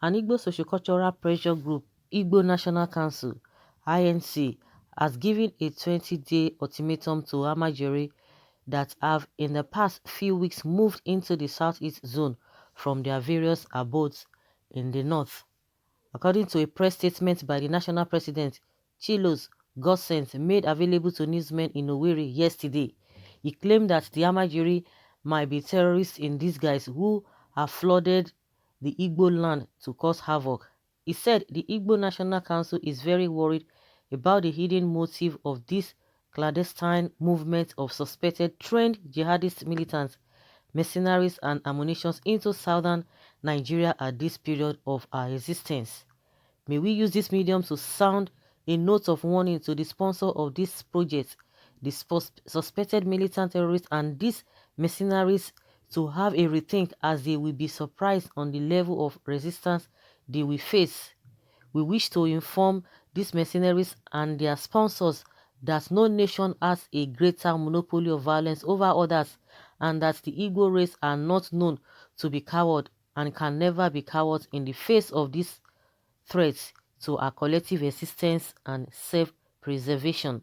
An Igbo sociocultural pressure group, Igbo National Council (INC), has given a 20-day ultimatum to ALMAJIRIS that have in the past few weeks moved into the southeast zone from their various abodes in the north. According to a press statement by the national president, Chilos Godsent, made available to newsmen in Owerri yesterday, he claimed that the ALMAJIRIS might be terrorists in disguise who have flooded the Igbo land to cause havoc. He said the Igbo National Council is very worried about the hidden motive of this clandestine movement of suspected trained jihadist militants, mercenaries and ammunition into southern Nigeria at this period of our existence. May we use this medium to sound a note of warning to the sponsor of this project, the suspected militant terrorists and these mercenaries, to have a rethink, as they will be surprised on the level of resistance they will face. We wish to inform these mercenaries and their sponsors that no nation has a greater monopoly of violence over others, and that the Igbo race are not known to be cowards and can never be cowards in the face of these threats to our collective existence and self-preservation.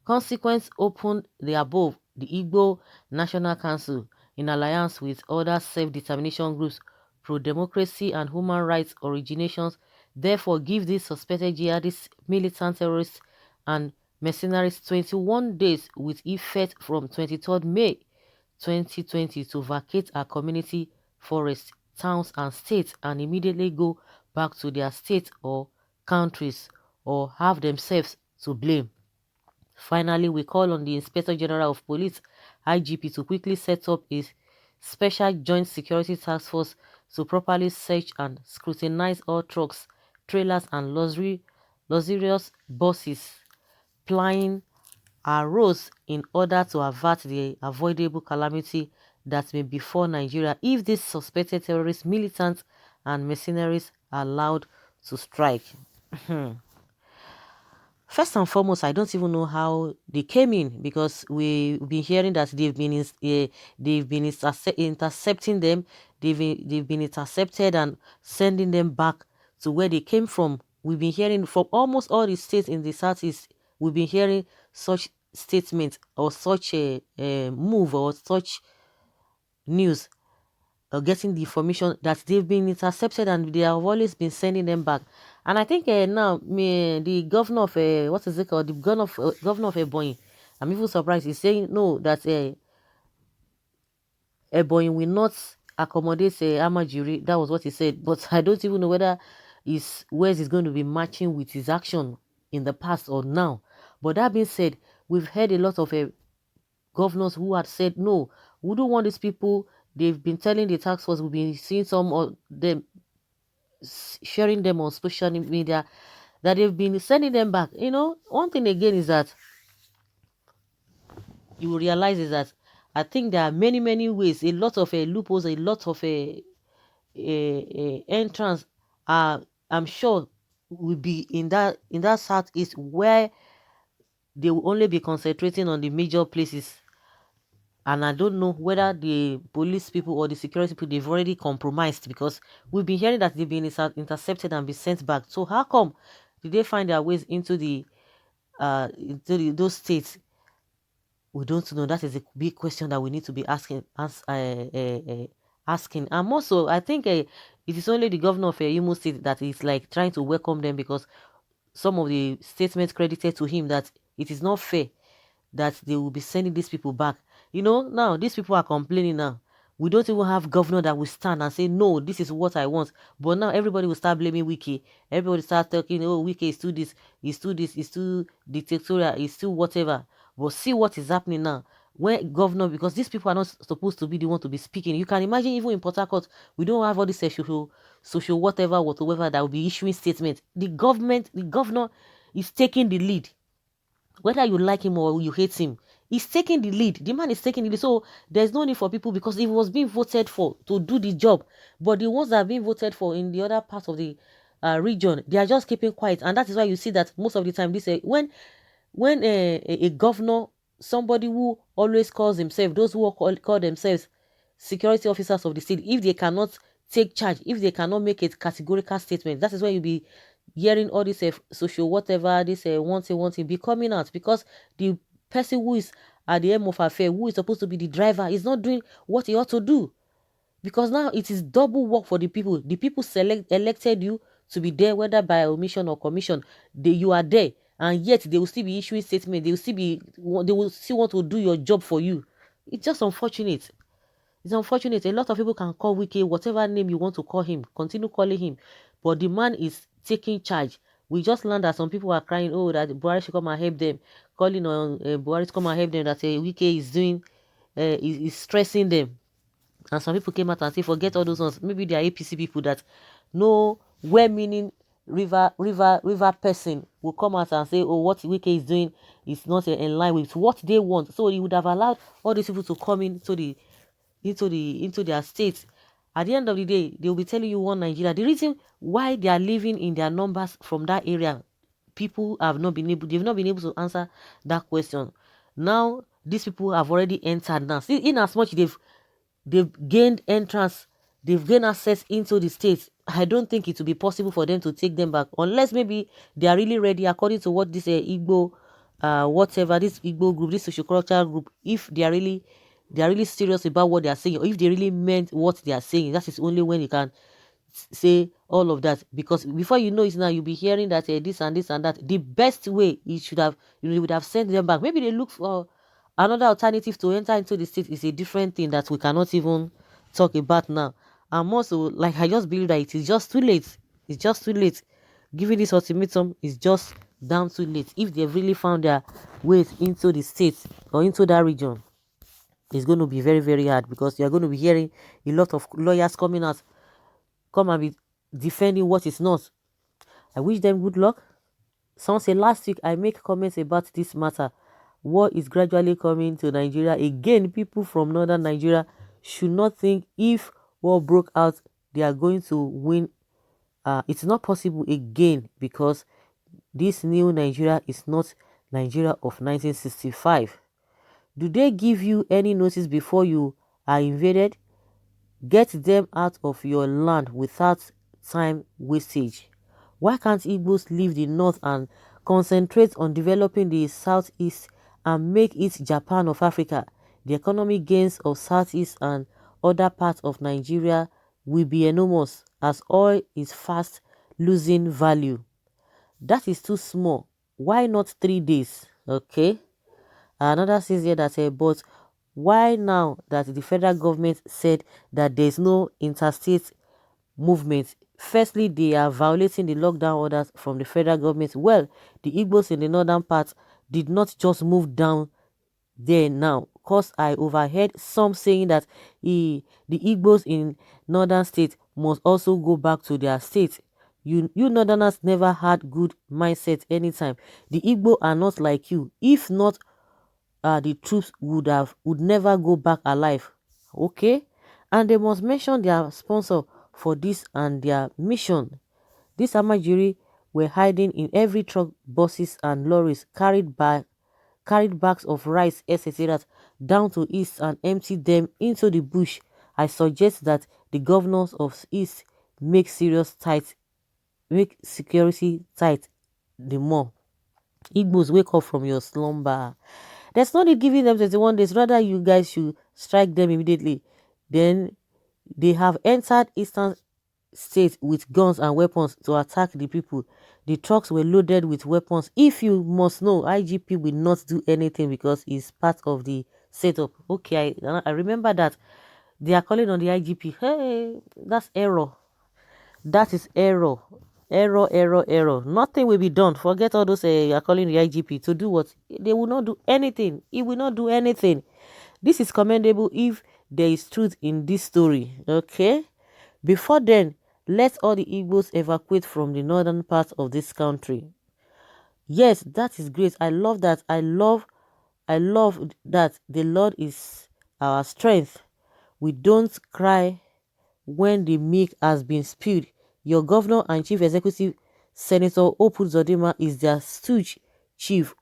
Consequence opened the above, the Igbo National Council, in alliance with other self-determination groups, pro-democracy and human rights originations, therefore give these suspected jihadist militant terrorists and mercenaries 21 days with effect from 23rd May 2020 to vacate our community, forests, towns and states and immediately go back to their states or countries, or have themselves to blame. Finally, we call on the Inspector General of Police, IGP, to quickly set up a special joint security task force to properly search and scrutinize all trucks, trailers and luxurious buses plying our roads in order to avert the avoidable calamity that may befall Nigeria if these suspected terrorist militants and mercenaries are allowed to strike. First and foremost, I don't even know how they came in, because we've been hearing that they've been intercepting them, they've been intercepted and sending them back to where they came from. We've been hearing from almost all the states in the southeast. We've been hearing such statements or such a move or such news, getting the information that they've been intercepted and they have always been sending them back. And I think now the governor of what is it called, the governor of Ebonyi, I'm even surprised, he's saying no, that Ebonyi will not accommodate ALMAJIRIS. That was what he said, but I don't even know whether where he's going to be matching with his action in the past or now. But that being said, we've heard a lot of governors who had said no, we don't want these people. They've been telling the task force, we've been seeing some of them sharing them on social media, that they've been sending them back. You know, one thing again is that you will realize is that I think there are many ways, a lot of loopholes, a lot of entrance. I'm sure will be in that southeast, where they will only be concentrating on the major places. And I don't know whether the police people or the security people, they've already compromised, because we've been hearing that they've been intercepted and be sent back. So how come did they find their ways into those states? We don't know. That is a big question that we need to be asking. Asking. And also, I think it is only the governor of Imo State that is like trying to welcome them, because some of the statements credited to him that it is not fair that they will be sending these people back. You know, now these people are complaining now. We don't even have governor that will stand and say, no, this is what I want. But now everybody will start blaming Wiki. Everybody start talking, oh, Wiki is too this, is too dictatorial, is too whatever. But see what is happening now. When governor, because these people are not supposed to be the one to be speaking. You can imagine even in Port Harcourt, we don't have all this social whatever that will be issuing statements. The governor is taking the lead. Whether you like him or you hate him, he's taking the lead. The man is taking the lead. So there's no need for people, because he was being voted for to do the job. But the ones that are being voted for in the other part of the region, they are just keeping quiet. And that is why you see that most of the time, this when a governor, somebody who always calls himself, those who call themselves security officers of the state, if they cannot take charge, if they cannot make a categorical statement, that is why you'll be hearing all this social whatever, this one thing be coming out, because the person who is at the end of affair, who is supposed to be the driver, is not doing what he ought to do. Because now it is double work for the people. The people elected you to be there, whether by omission or commission. You are there, and yet they will still be issuing statements. They will still want to do your job for you. It's just unfortunate. It's unfortunate. A lot of people can call Wike whatever name you want to call him. Continue calling him, but the man is taking charge. We just learned that some people are crying, oh, that Buhari should come and help them, calling on Buhari to come and help them. That Wike is doing, is stressing them. And some people came out and say, forget all those ones. Maybe they are APC people that know well-meaning river person will come out and say, oh, what Wike is doing is not in line with what they want. So he would have allowed all these people to come into their states. At the end of the day, they will be telling you one Nigeria. The reason why they are living in their numbers from that area, they've not been able to answer that question. Now, these people have already entered now. See, in as much they've gained entrance, they've gained access into the states, I don't think it will be possible for them to take them back, unless maybe they are really ready, according to what this Igbo, whatever, this Igbo group, this social cultural group, if they are really serious about what they are saying, or if they really meant what they are saying, that is only when you can say all of that. Because before you know it now, you'll be hearing that this and this and that. The best way you would have sent them back. Maybe they look for another alternative to enter into the state, is a different thing that we cannot even talk about now. And also, like, I just believe that it is just too late. It's just too late. Giving this ultimatum is just damn too late. If they've really found their ways into the state or into that region, it's going to be very, very hard, because you're going to be hearing a lot of lawyers coming out, come and be defending what is not. I wish them good luck. Someone said last week I make comments about this matter. War is gradually coming to Nigeria. Again, people from northern Nigeria should not think if war broke out, they are going to win. It's not possible again, because this new Nigeria is not Nigeria of 1965. Do they give you any notice before you are invaded? Get them out of your land without time wastage. Why can't Igbos leave the north and concentrate on developing the southeast and make it Japan of Africa? The economic gains of southeast and other parts of Nigeria will be enormous, as oil is fast losing value. That is too small. Why not 3 days? Okay. Another says here that, but why now that the federal government said that there is no interstate movement? Firstly, they are violating the lockdown orders from the federal government. Well, the Igbos in the northern part did not just move down there now, because I overheard some saying that the Igbos in northern states must also go back to their state. You northerners never had good mindset anytime. The Igbo are not like you. If not, the troops would never go back alive. Okay, and they must mention their sponsor for this and their mission. These Amajiri were hiding in every truck, buses and lorries, carried bags of rice, etc., down to east and emptied them into the bush. I suggest that the governors of east make security tight the more. Igbos, wake up from your slumber. There's no need giving them 21 days. Rather, you guys should strike them immediately. Then they have entered eastern states with guns and weapons to attack the people. The trucks were loaded with weapons. If you must know, IGP will not do anything because it's part of the setup. Okay, I remember that they are calling on the IGP. Hey, that's error. That is error. Error. Nothing will be done. Forget all those you are calling the IGP to do what? They will not do anything. He will not do anything. This is commendable if there is truth in this story. Okay? Before then, let all the Igbos evacuate from the northern part of this country. Yes, that is great. I love that. I love that the Lord is our strength. We don't cry when the milk has been spilled. Your governor and chief executive, Senator Opu Zodima, is their stooge, chief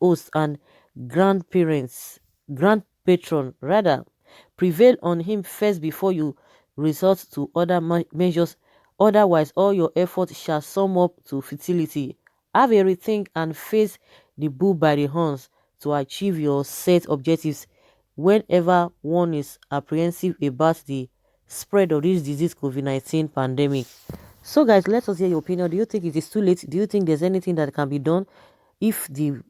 host and grandpatron rather. Prevail on him first before you resort to other measures. Otherwise, all your efforts shall sum up to futility. Have a rethink and face the bull by the horns to achieve your set objectives whenever one is apprehensive about the spread of this disease COVID-19 pandemic. So guys, let us hear your opinion. Do you think it is too late? Do you think there's anything that can be done if the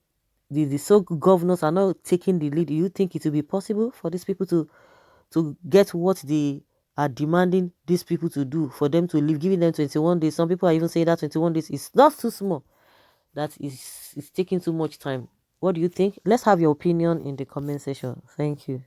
so-called governors are not taking the lead? Do you think it will be possible for these people to get what they are demanding these people to do, for them to live, giving them 21 days? Some people are even saying that 21 days is not too small. That is taking too much time. What do you think? Let's have your opinion in the comment section. Thank you.